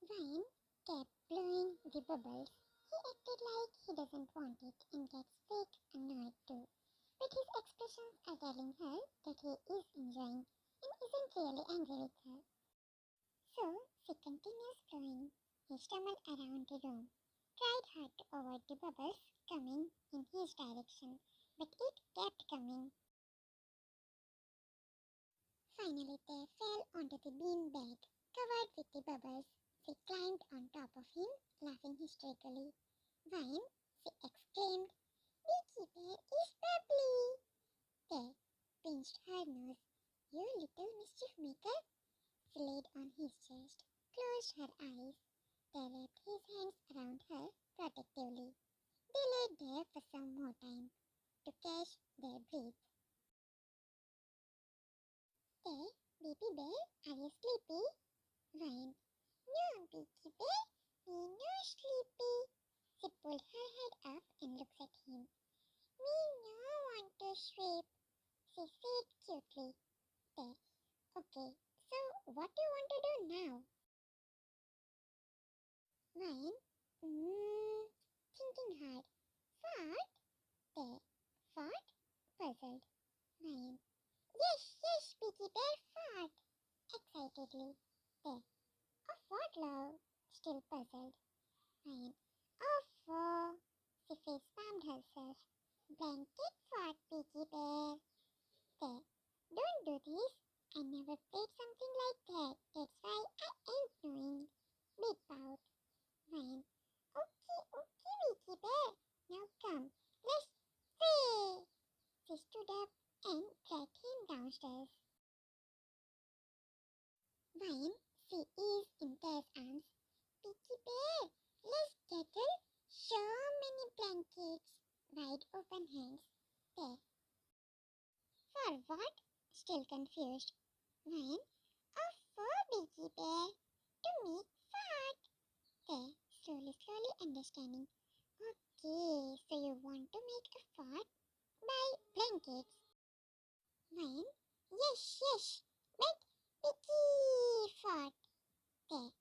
Vine kept blowing the bubbles. He acted like he doesn't want it and gets fake annoyed too. But his expressions are telling her that he is enjoying and isn't really angry with her. So she continues blowing. He stumbled around the room, tried hard to avoid the bubbles coming in his direction, but it kept coming. Finally they fell onto the bean bag, covered with the bubbles. She climbed on top of him, laughing hysterically. Vine, she exclaimed, Beaky Bear is bubbly! They pinched her nose. You little mischief maker! She laid on his chest, closed her eyes. They wrapped his hands around her protectively. They lay there for some more time to catch their breath. Hey, baby bear, are you sleepy? Vine. No, Beaky Bear, me no sleepy. She pulled her head up and looked at him. Me no want to sleep, she said cutely. There. Okay, so what do you want to do now? Vine. Thinking hard. Fart? There. Fart? Puzzled. Vine. Yes, Beaky Bear, fart. Excitedly. There. Of what, love? Still puzzled. Vine. Of She face palmed herself. Blanket fart, Beaky Bear. There. Don't do this. I never played something like that. That's why I ain't knowing. Big pout. Vine. Okay, Beaky Bear. Now come. Let's play. She stood up and dragged him downstairs. Vine, she is in Bear's arms. Beaky Bear, let's gather so many blankets. Wide open hands. Bear. For what? Still confused. Vine. Oh, for Beaky Bear. To make fart. Bear. Slowly understanding. Okay, so you want to make a fart by blankets. Vine. Yes. But Beaky fart. There.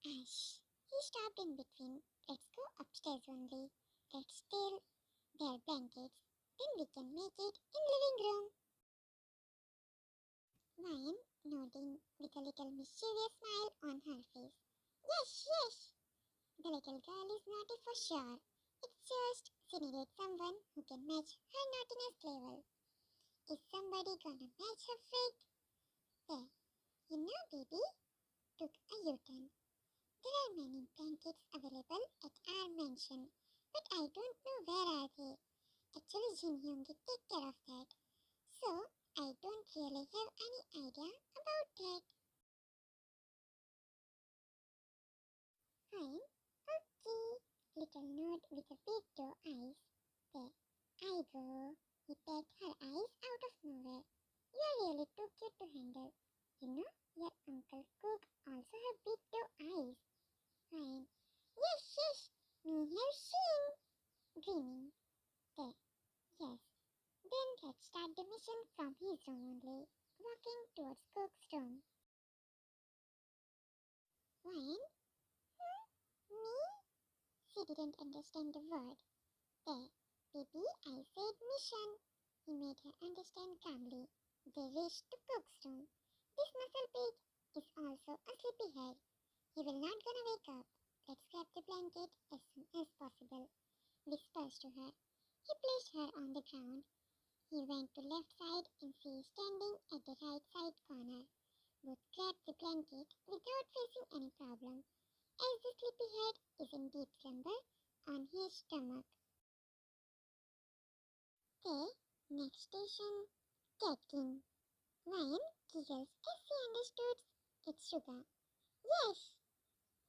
Ash. He stopped in between. Let's go upstairs only. Let's steal their blankets. Then we can make it in living room. Vine nodding with a little mischievous smile on her face. Yes. The little girl is naughty for sure. It's just she needed someone who can match her naughtiness level. Is somebody gonna match her freak? There. You know, baby, took a U-turn. There are many blankets available at our mansion, but I don't know where are they. Actually, Jin Hyung take care of that, so I don't really have any idea about that. Fine, okay. Little nod with a big doe eyes. There, I go. He pecked her eyes out of nowhere. You're really too cute to handle. You know, your Uncle Cook also have big doe eyes. Fine. Yes, me have seen. Dreaming. There. Yes. Then let's start the mission from his room only. Walking towards Cook's room. When? Me? She didn't understand the word. There. Baby, I said mission. He made her understand calmly. They reached to Cook's room. This muscle pig is also a sleepyhead. He will not gonna wake up. Let's grab the blanket as soon as possible. Whispers to her. He placed her on the ground. He went to left side and she is standing at the right side corner. Both grabbed the blanket without facing any problem, as the sleepyhead is in deep slumber on his stomach. Okay, next station, Cat King. Lion giggles as he understood it's Suga. Yes!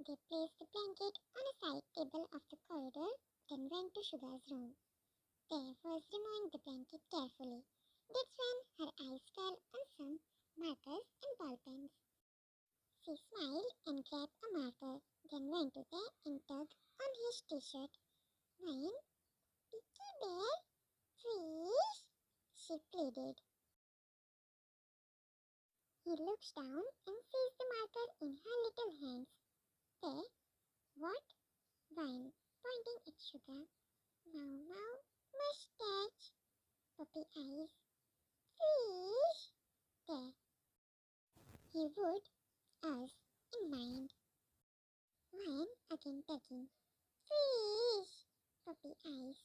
They placed the blanket on a side table of the corridor, then went to Suga's room. They was removing the blanket carefully. That's when her eyes fell on some markers and ball pens. She smiled and grabbed a marker, then went to there and tugged on his t-shirt. Mine, Beaky Bear, please, she pleaded. He looks down and sees the marker in her little hands. Te, what? Vine, pointing at Suga. Mau mau, mustache. Puppy eyes. Fish. Te, he would, us, in mind. Vine again taking. Fish. Puppy eyes.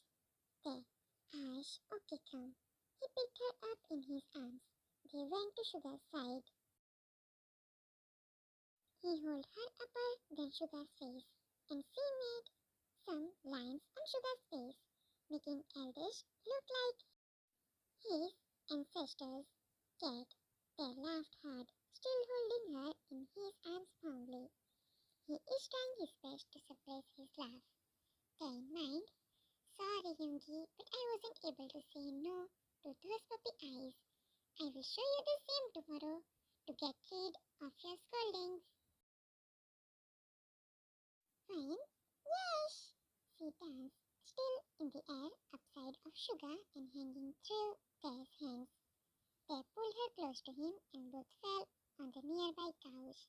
Te, Ash, okay come. He picked her up in his arms. They went to Sugar's side. He held her upper than Sugar's face, and she made some lines on Sugar's face, making Eldish look like his ancestors' cat. They laughed hard, still holding her in his arms fondly. He is trying his best to suppress his laugh. Don't mind. Sorry, Yoongi, but I wasn't able to say no to those puppy eyes. I will show you the same tomorrow to get rid of your scoldings. Fine? Yes! She danced, still in the air, upside of Sugar and hanging through Tay's hands. Tay pulled her close to him and both fell on the nearby couch.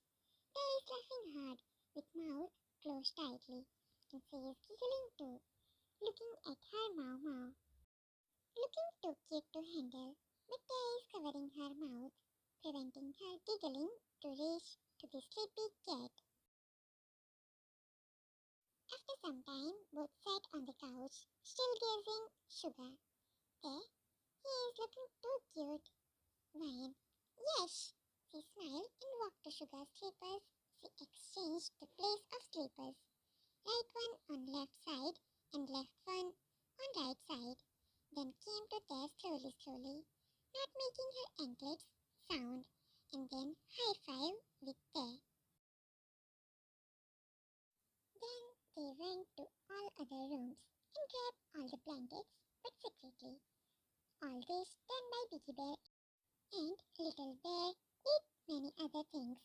Tay is laughing hard, with mouth closed tightly, and she is giggling too, looking at her Mau Mau. Looking too cute to handle, but Tay is covering her mouth, preventing her giggling to reach to the sleepy cat. After some time, both sat on the couch, still gazing Sugar. Tay, he is looking too cute. Vine, yes. She smiled and walked to Sugar's slippers. She exchanged the place of slippers, right one on left side and left one on right side. Then came to Tay slowly, not making her anklets sound, and then high five with Tay. Then they went to all other rooms and grabbed all the blankets, but secretly. All this done by Biggie Bear, and Little Bear did many other things.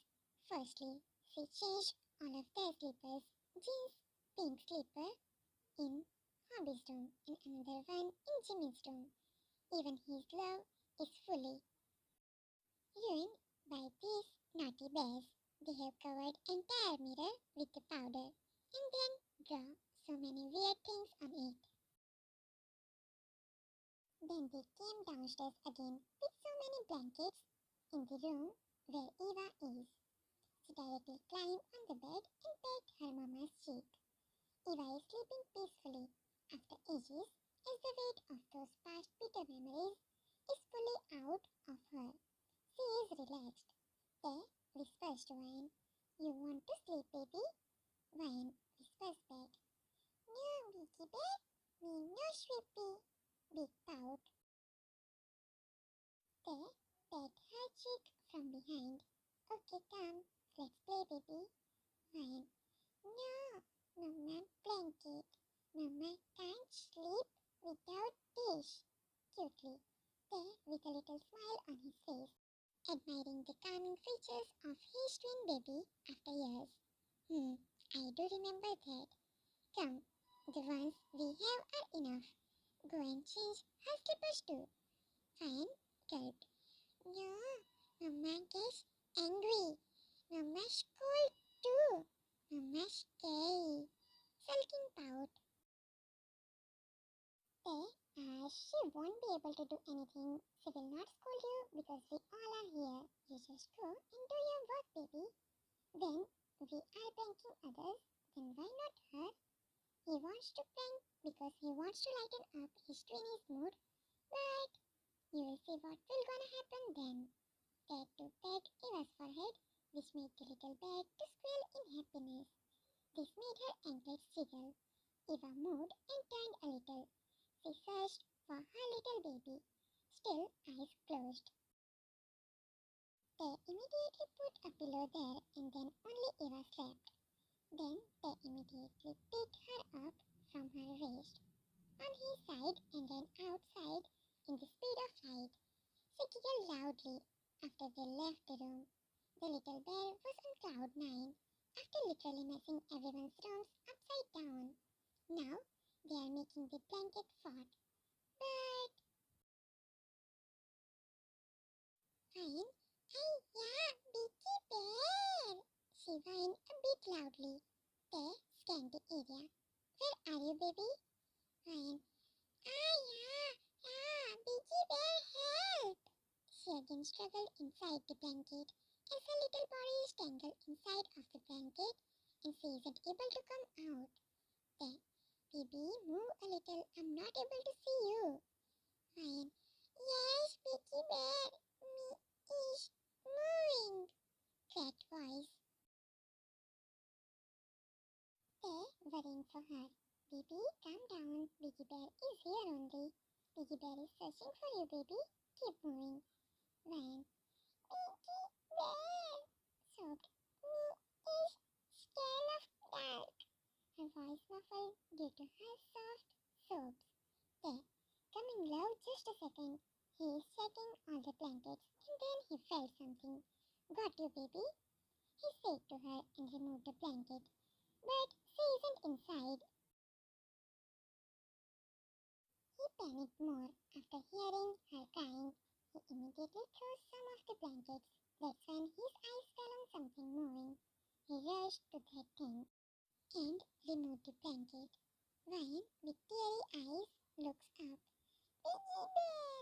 Firstly, she changed all of their slippers, Jean's pink slipper in Hobby's room and another one in Jimmy's room. Even his glove is fully ruined by these naughty bears. They have covered entire mirror with the powder and then draw so many weird things on it. Then they came downstairs again with so many blankets in the room where Eva is. She directly climbed on the bed and pecked her mama's cheek. Eva is sleeping peacefully after ages as the weight of those past bitter memories is fully out of her. She is relaxed. Tay whispers to Vine, "You want to sleep, baby?" Vine whispers back, "No, Biggie Bear, me no sleepy." Big pout. Tay pat her cheek from behind. "Okay, come, let's play, baby." Vine, "No, Mama blanket. Mama can't sleep without dish." Cutely, Tay with a little smile on his face, admiring the calming features of his twin baby after years. I do remember that. Come, the ones we have are enough. Go and change her slippers too. Fine, gulped. No, Mama gets angry. Mama scold too. Mama scary. Sulking pout. Tay, she won't be able to do anything. She will not scold you because we all are here. You just go and do your work, baby. Then we are pranking others. Then why not her? He wants to prank because he wants to lighten up his twinnie's mood. But you will see what will gonna happen then. Tay to pet Eva's forehead, which made the little bird to squeal in happiness. This made her anklets jiggle. Eva moved and turned a little. She searched for her little baby, still eyes closed. They immediately put a pillow there and then only Eva slept. Then they immediately picked her up from her waist, on his side and then outside in the speed of light. She giggled loudly after they left the room. The little bear was on cloud nine after literally messing everyone's rooms upside down. Now they are making the blanket fort. But Fine, "Ay, yeah, Biggie Bear!" she whined a bit loudly. struggle inside the blanket as her little body is tangled inside of the blanket and she isn't able to come out. Then, baby, move a little. I'm not able to see you. Ryan, yes, Vicky Bear, me is moving. Cat voice. They worrying for her. Baby, calm down. Vicky Bear is here only. Vicky Bear is searching for you, baby. Keep moving. Ryan, Vicky Bear, sobbed. Me is scared of dark. Her voice muffled due to her soft sobs. There, coming low, just a second. He is checking all the blankets and then he felt something. Got you, baby, he said to her and removed the blanket. But she isn't inside. He panicked more after hearing her crying. He immediately threw some of the blankets. That's when his eyes fell on something moving. He rushed to that thing and removed the blanket. Ryan, with teary eyes, looks up. Piggy Bear!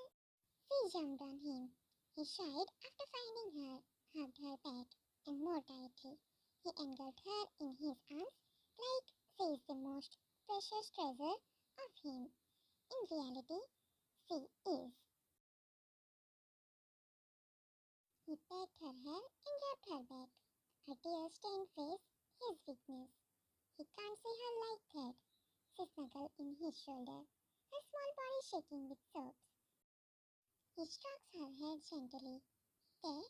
She jumped on him. He shied after finding her, hugged her back, and more tightly. He engulfed her in his arms like she is the most precious treasure of him. In reality, she is. He pecked her hair and rubbed her back. Her tear-stained face, his weakness. He can't see her like that. She snuggled in his shoulder, her small body shaking with sobs. He strokes her hair gently. There,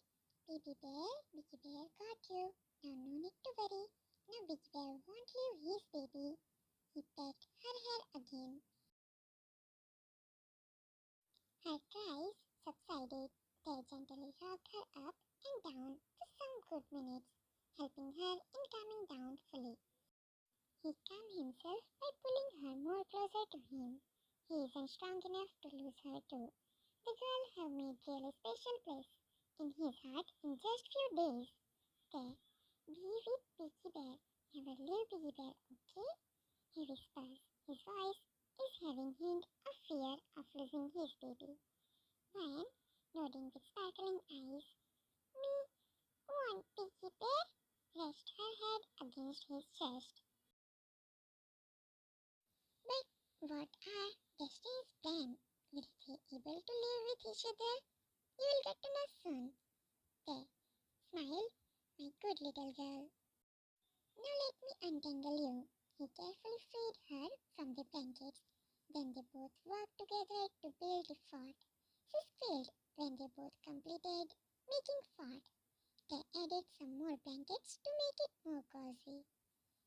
Baby Bear, Biggy Bear got you. Now no need to worry. Now Biggy Bear won't leave his baby. He pecked her hair again. Her cries subsided. They gently rocked her up and down for some good minutes, helping her in calming down fully. He calmed himself by pulling her more closer to him. He isn't strong enough to lose her too. The girl have made really special place in his heart in just few days. There, be with Biggy Bear. Never leave Biggy Bear, okay? He whispers. His voice is having hint of fear of losing his baby. Ryan, nodding with sparkling eyes. Me want Biggy Bear? Rested her head against his chest. But what are Destiny's plan? Will they be able to live with each other? You will get to know soon. There, smile, my good little girl. Now let me untangle you. He carefully freed her from the blankets. Then they both worked together to build the fort. She squealed when they both completed making fort. They added some more blankets to make it more cozy.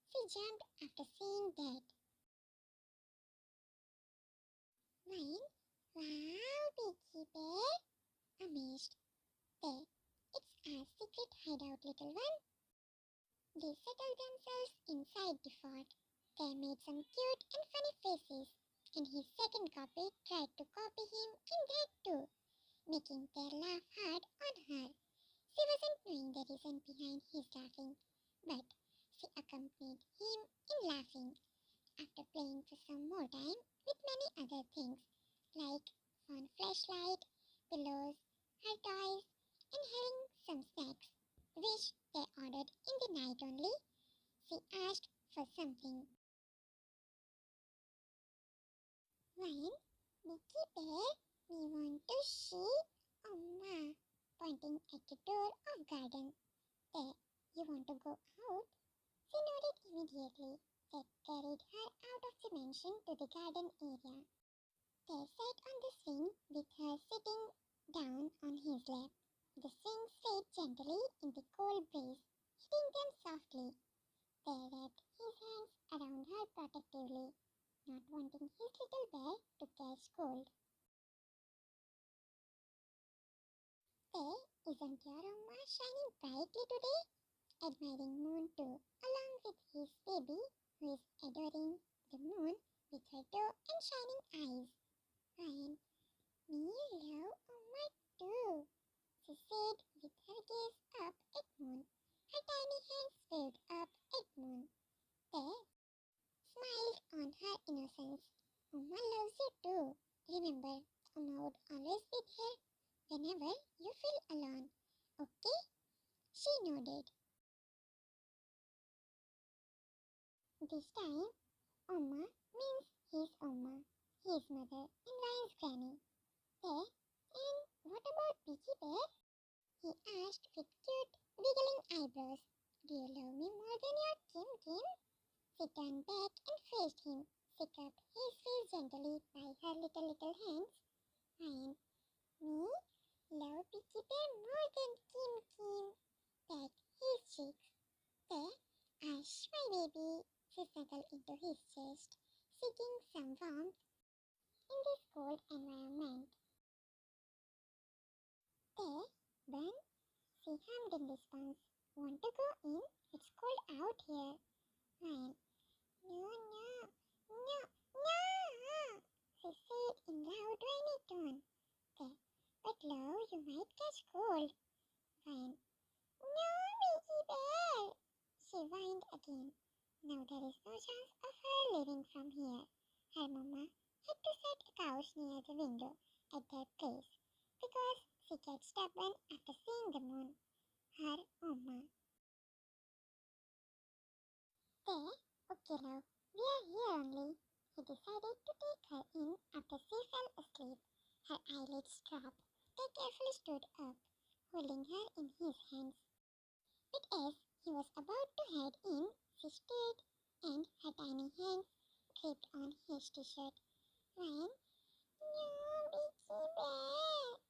She jumped after seeing that. Ryan, wow, Biggy Bear, amazed. There, it's our secret hideout, little one. They settled themselves inside the fort. They made some cute and funny faces, and his second copy tried to copy him in that too, making their laugh hard on her. She wasn't knowing the reason behind his laughing, but she accompanied him in laughing. After playing for some more time with many other things, like fun flashlight, pillows, her toys, and having some snacks, which they ordered in the night only, she asked for something. Ryan, Mickey Bear, we want to see Oma, pointing at the door of garden. There, you want to go out? She nodded immediately. They carried her out of the mansion to the garden area. They sat on the swing with her sitting down on his lap. The swing swayed gently in the cold breeze, hitting them softly. They wrapped his hands around her protectively, not wanting his little bear to catch cold. Hey, isn't your Oma shining brightly today? Admiring moon too, along with his baby, who is adoring the moon with her doe and shining eyes. Ryan, me love Oma too, she said with her gaze up at moon. Her tiny hands waved up at moon. They smiled on her innocence. Oma loves you too. Remember, Oma would always be here whenever you feel Okay? She nodded. This time, Oma means his Oma, his mother, and Ryan's granny. There, and what about Peaky Bear? He asked with cute, wiggling eyebrows. Do you love me more than your Kim Kim? She turned back and faced him. She cupped his face gently by her little hands. Ryan, me? Love Peaky Bear more than Kim Kim. Pecked his cheeks. There, hush, my baby. She snuggled into his chest, seeking some warmth in this cold environment. There, Ben, she hummed in response. Want to go in? It's cold out here. Ryan, no, no, no, no, she said in loud, whiny tone. There, but love, you might catch cold. Ryan, no, Vicky Bear. She whined again. Now there is no chance of her leaving from here. Her mama had to set a couch near the window at their place because she gets stubborn after seeing the moon. Her mama. There, okay love, we are here only. He decided to take her in after she fell asleep. Her eyelids dropped. They carefully stood up, holding her in his hands. But as he was about to head in, she stayed, and her tiny hands gripped on his t-shirt. Ryan, no, Vicky Bear.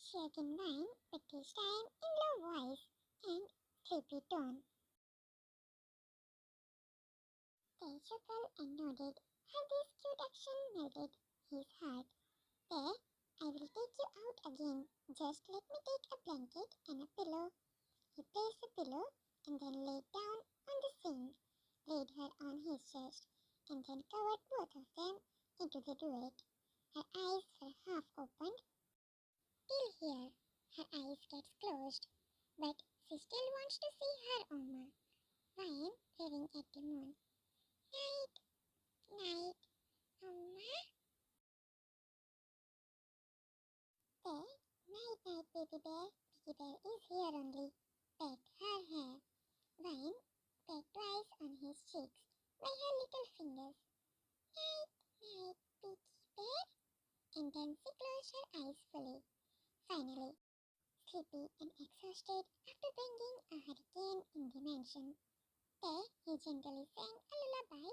She again whined, but this time in low voice and sleepy tone. They chuckled and nodded, and this cute action melted his heart. There, I will take you out again. Just let me take a blanket and a pillow. He placed a pillow and then laid down on the sink, laid her on his chest, and then covered both of them into the duet. Her eyes were half opened. Till here, her eyes get closed, but she still wants to see her Oma. Ryan peering at the moon. Night, night, Oma. There, night, night, baby bear. Baby bear is here only. Pet her hair. Ryan pecked twice on his cheeks by her little fingers. Night, night, Peaky Bear. And then she closed her eyes fully. Finally, sleepy and exhausted after bringing a hurricane in the mansion. There, he gently sang a lullaby.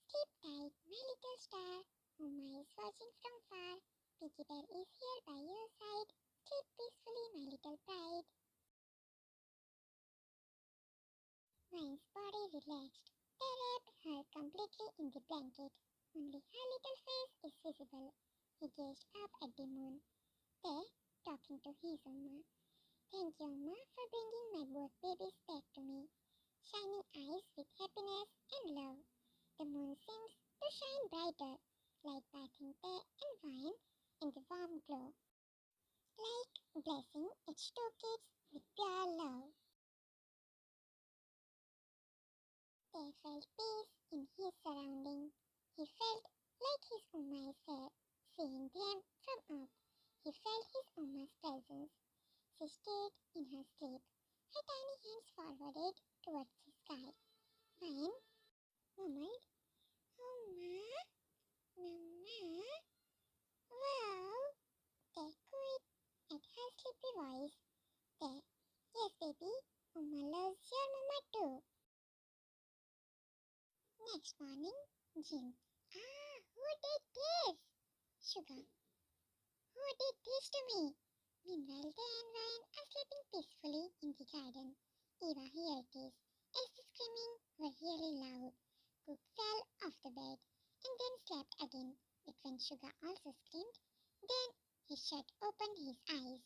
Sleep tight, my little star. Mama is watching from far. Peaky Bear is here by your side. Sleep peacefully, my little pride. Ryan's body relaxed. They wrapped her completely in the blanket. Only her little face is visible. He gazed up at the moon. There, talking to his Oma. Thank you, Oma, for bringing my both babies back to me. Shining eyes with happiness and love. The moon seems to shine brighter, like bathing Tay and Wine in the warm glow. Like blessing its two kids with pure love. They felt peace in his surroundings. He felt like his Oma is there, seeing them from up. He felt his Oma's presence. She stayed in her sleep, her tiny hands forwarded towards the sky. Ryan murmured, Oma, Mama, wow. They cooed at her sleepy voice. There, yes baby, Oma loves your mama too. Next morning, Jim. Who did this? Suga. Who did this to me? Meanwhile, Tay and Ryan are sleeping peacefully in the garden. Eva heard this. Elsie screaming were really loud. Cook fell off the bed and then slept again. But when Suga also screamed, then he opened his eyes.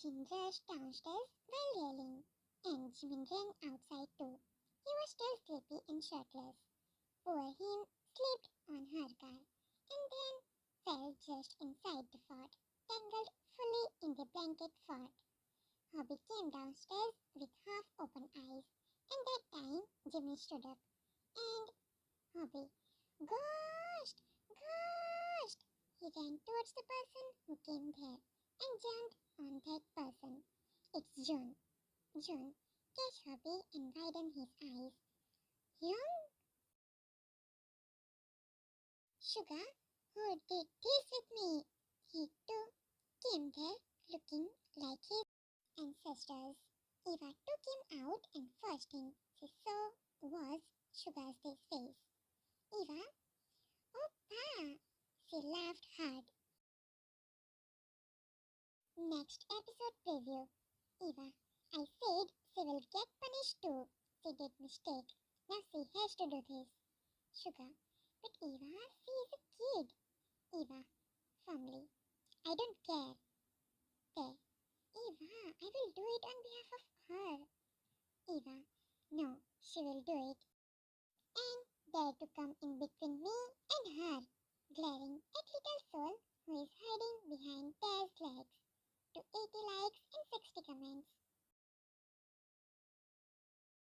Jin rushed downstairs while yelling, and Jimin ran outside too. He was still sleepy and shirtless. Poor him slipped on her car and then fell just inside the fort, tangled fully in the blanket fort. Hobby came downstairs with half-open eyes, and that time Jimmy stood up, and Hobby, Ghost! Ghost! He ran towards the person who came there and jumped June. Catch Hobby and widen his eyes. Young Suga, who did this with me? He too came there looking like his ancestors. Eva took him out and first thing she saw was Suga's face. Eva, oh pa! She laughed hard. Next episode preview. Eva, I said she will get punished too. She did mistake. Now she has to do this. Sugar, but Eva, she is a kid. Eva, firmly, I don't care. There. Eva, I will do it on behalf of her. Eva, no, she will do it. And dare to come in between me and her, glaring at little soul who is hiding behind Tay's legs. To 80 likes.